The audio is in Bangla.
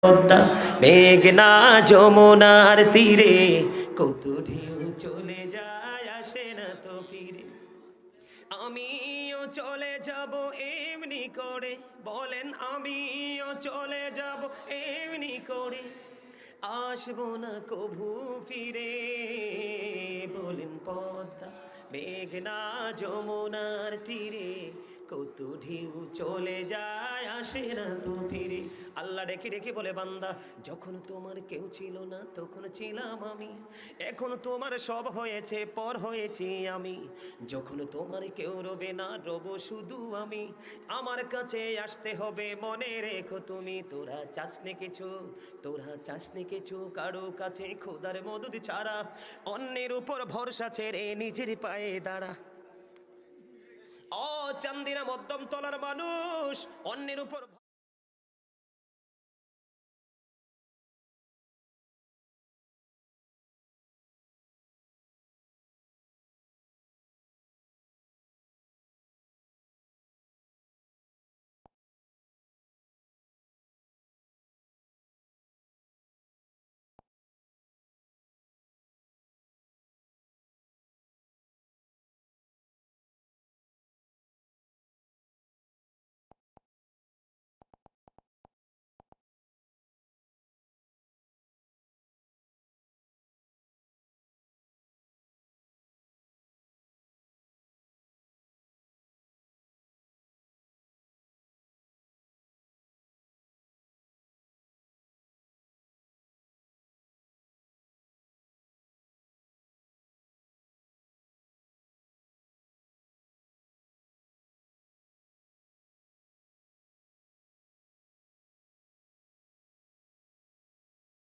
পদ্মা মেঘনা যমুনার তীরে কত ঢেউ চলে যায় আসে না তো ফিরে। আমিও চলে যাব এমনি করে, বলেন আমিও চলে যাব এমনি করে, আসবো না কভু ফিরে। বলেন পদ্মা মেঘনা যমুনার তীরে কত ঢেউ চলে যায় আসে না তো ফিরে। আল্লাহ ডেকে ডেকে বলে, বান্দা যখন তোমার কেউ ছিল না তখন ছিলাম আমি, এখন তোমার সব হয়েছে পর হয়েছি আমি, যখন তোমার কেউ রবে না রব শুধু আমি, আমার কাছে আসতে হবে মনে রেখো তুমি। তোরা চাসনে কিছু, তোরা চাসনে কিছু কারো কাছে খোদার মদদ ছাড়া, অন্যের উপর ভরসা ছেড়ে নিজের পায়ে দাঁড়া। ও চান্দিনা মধ্যম তলার মানুষ, অন্যের উপর